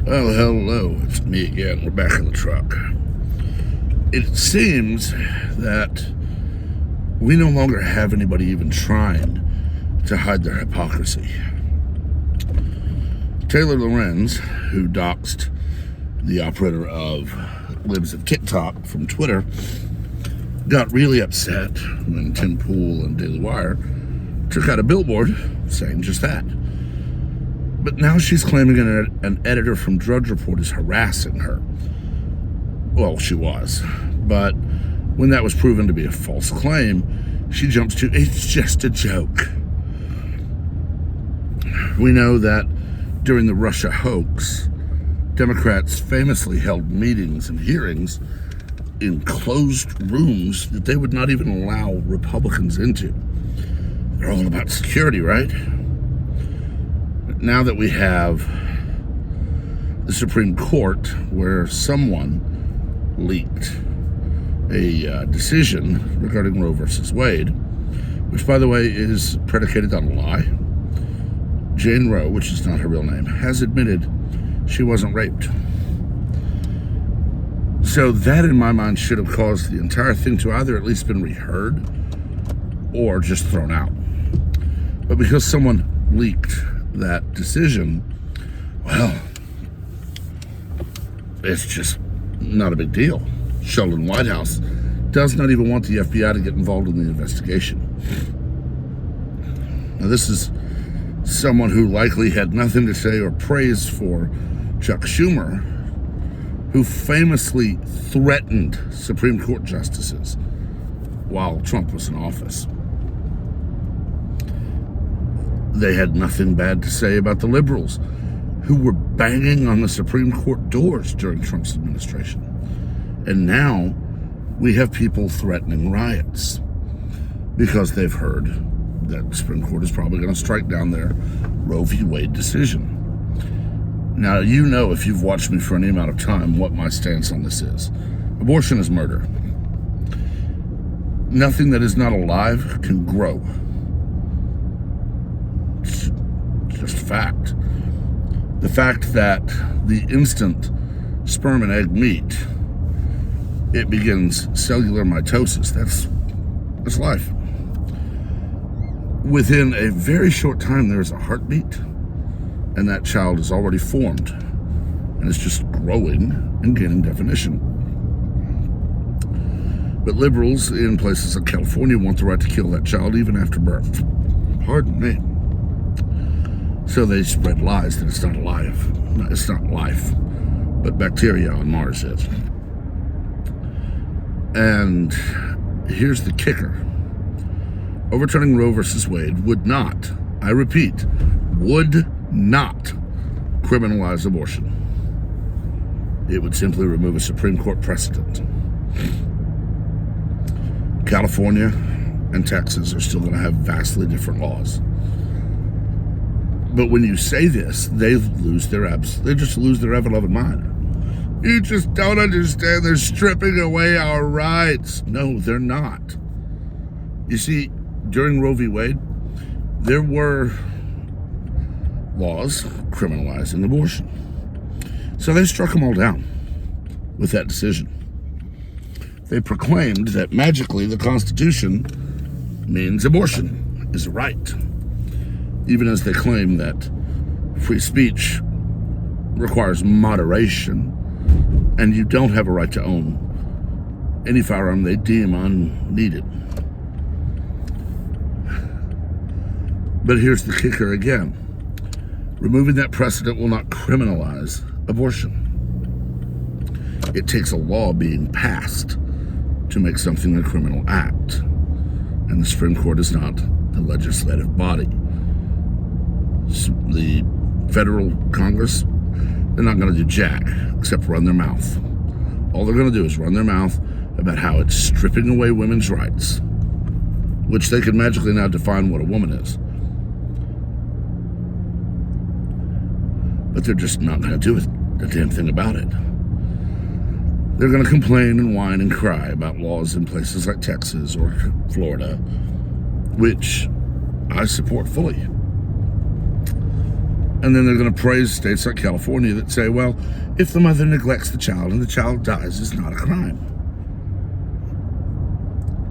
Well, hello, it's me again. We're back in the truck. It seems that we no longer have anybody even trying to hide their hypocrisy. Taylor Lorenz, who doxed the operator of Libs of TikTok from Twitter, got really upset when Tim Pool and Daily Wire took out a billboard saying just that. But now she's claiming an editor from Drudge Report is harassing her. Well, she was. But when that was proven to be a false claim, she jumps to, it's just a joke. We know that during the Russia hoax, Democrats famously held meetings and hearings in closed rooms that they would not even allow Republicans into. They're all about security, right? Now that we have the Supreme Court where someone leaked a decision regarding Roe versus Wade, which, by the way, is predicated on a lie. Jane Roe, which is not her real name, has admitted she wasn't raped. So that, in my mind, should have caused the entire thing to either at least been reheard or just thrown out. But because someone leaked that decision, well, it's just not a big deal. Sheldon Whitehouse does not even want the FBI to get involved in the investigation. Now, this is someone who likely had nothing to say or praise for Chuck Schumer, who famously threatened Supreme Court justices while Trump was in office. They had nothing bad to say about the liberals, who were banging on the Supreme Court doors during Trump's administration. And now we have people threatening riots because they've heard that the Supreme Court is probably going to strike down their Roe v. Wade decision. Now, you know, if you've watched me for any amount of time, what my stance on this is. Abortion is murder. Nothing that is not alive can grow. It's just fact. The fact that the instant sperm and egg meet, it begins cellular mitosis. That's life. Within a very short time, there's a heartbeat, and that child is already formed, and it's just growing and gaining definition. But liberals in places like California want the right to kill that child even after birth. Pardon me. So they spread lies that it's not alive. No, it's not life, but bacteria on Mars is. And here's the kicker. Overturning Roe versus Wade would not, I repeat, would not criminalize abortion. It would simply remove a Supreme Court precedent. California and Texas are still going to have vastly different laws. But when you say this, they just lose their ever-loving mind. You just don't understand. They're stripping away our rights. No, they're not. You see, during Roe v. Wade, there were laws criminalizing abortion. So they struck them all down with that decision. They proclaimed that magically the Constitution means abortion is a right, even as they claim that free speech requires moderation and you don't have a right to own any firearm they deem unneeded. But here's the kicker again. Removing that precedent will not criminalize abortion. It takes a law being passed to make something a criminal act. And the Supreme Court is not the legislative body. The federal Congress, they're not going to do jack except run their mouth. All they're going to do is run their mouth about how it's stripping away women's rights, which they can magically now define what a woman is. But they're just not going to do a damn thing about it. They're going to complain and whine and cry about laws in places like Texas or Florida, which I support fully. And then they're going to praise states like California that say, well, if the mother neglects the child and the child dies, it's not a crime.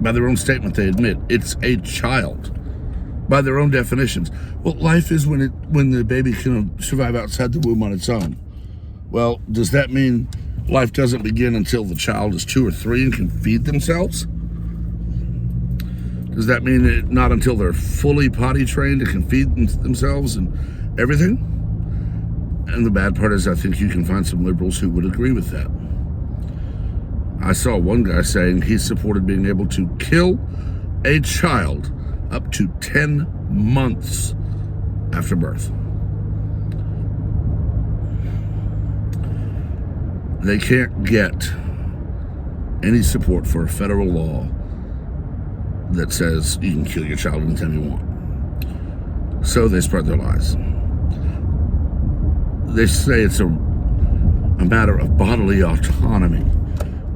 By their own statement, they admit it's a child. By their own definitions. Well, life is when the baby can survive outside the womb on its own. Well, does that mean life doesn't begin until the child is 2 or 3 and can feed themselves? Does that mean not until they're fully potty trained and can feed themselves and everything? And the bad part is I think you can find some liberals who would agree with that. I saw one guy saying he supported being able to kill a child up to 10 months after birth. They can't get any support for a federal law that says you can kill your child anytime you want. So they spread their lies. They say it's a matter of bodily autonomy.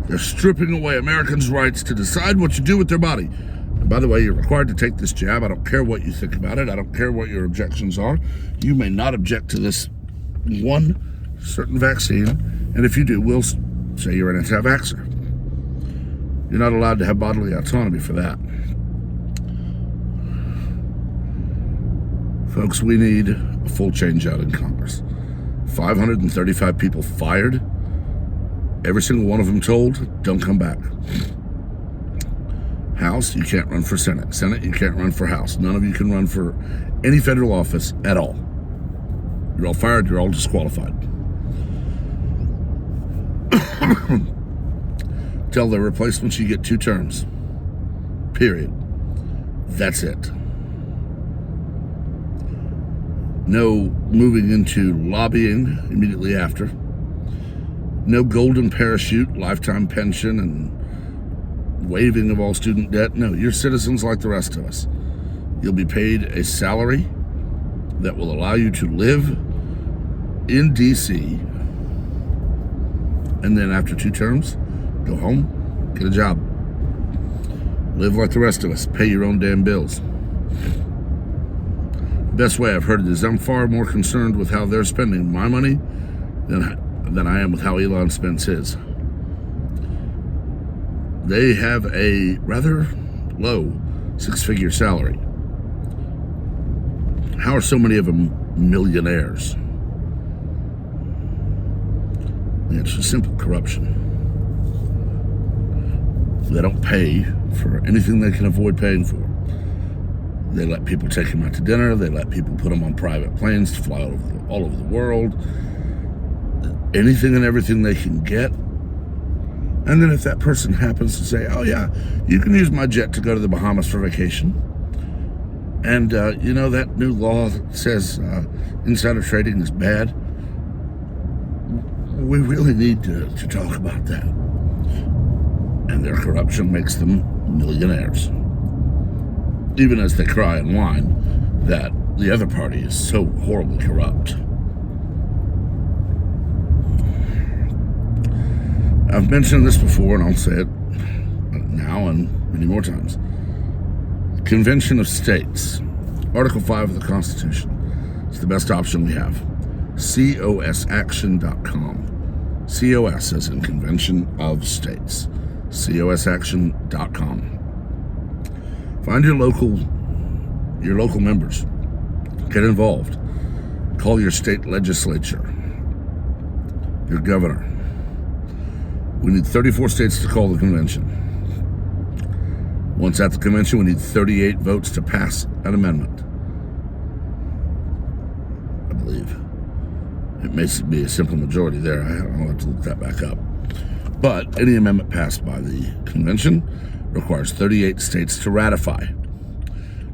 They're stripping away Americans' rights to decide what to do with their body. And by the way, you're required to take this jab. I don't care what you think about it. I don't care what your objections are. You may not object to this one certain vaccine. And if you do, we'll say you're an anti-vaxxer. You're not allowed to have bodily autonomy for that. Folks, we need a full change out in Congress. 535 people fired. Every single one of them told, don't come back. House, you can't run for Senate. Senate, you can't run for House. None of you can run for any federal office at all. You're all fired, you're all disqualified. Tell their replacements you get 2 terms. Period. That's it. No moving into lobbying immediately after. No golden parachute, lifetime pension, and waiving of all student debt. No, you're citizens like the rest of us. You'll be paid a salary that will allow you to live in D.C. and then after 2 terms, go home, get a job. Live like the rest of us. Pay your own damn bills. The best way I've heard it is I'm far more concerned with how they're spending my money than I am with how Elon spends his. They have a rather low 6-figure salary. How are so many of them millionaires? It's just simple corruption. They don't pay for anything they can avoid paying for. They let people take them out to dinner. They let people put them on private planes to fly all over the world. Anything and everything they can get. And then if that person happens to say, oh yeah, you can use my jet to go to the Bahamas for vacation. And that new law that says insider trading is bad. We really need to talk about that. And their corruption makes them millionaires. Even as they cry and whine that the other party is so horribly corrupt. I've mentioned this before, and I'll say it now and many more times. Convention of States, Article 5 of the Constitution. It's the best option we have. COSaction.com. COS as in Convention of States. COSaction.com. Find your local members. Get involved. Call your state legislature, your governor. We need 34 states to call the convention. Once at the convention, we need 38 votes to pass an amendment. I believe. It may be a simple majority there. I'll have to look that back up. But any amendment passed by the convention requires 38 states to ratify.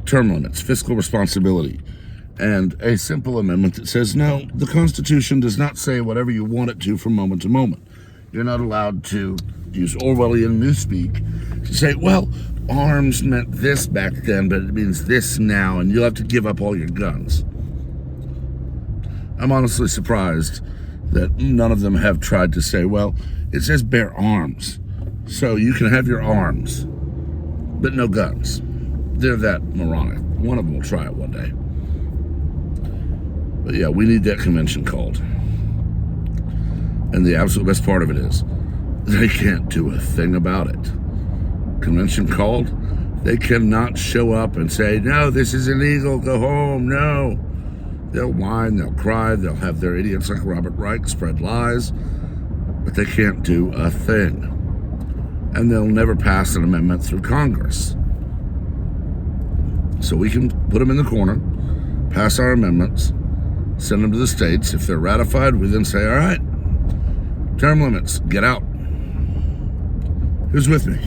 Term limits, fiscal responsibility, and a simple amendment that says, no, the Constitution does not say whatever you want it to from moment to moment. You're not allowed to use Orwellian newspeak to say, well, arms meant this back then, but it means this now, and you'll have to give up all your guns. I'm honestly surprised that none of them have tried to say, well, it says bear arms, so you can have your arms, but no guns. They're that moronic. One of them will try it one day. But yeah, we need that convention called. And the absolute best part of it is they can't do a thing about it. Convention called, they cannot show up and say, no, this is illegal, go home, no. They'll whine, they'll cry, they'll have their idiots like Robert Reich spread lies, but they can't do a thing. And they'll never pass an amendment through Congress. So we can put them in the corner, pass our amendments, send them to the states. If they're ratified, we then say, all right, term limits, get out. Who's with me?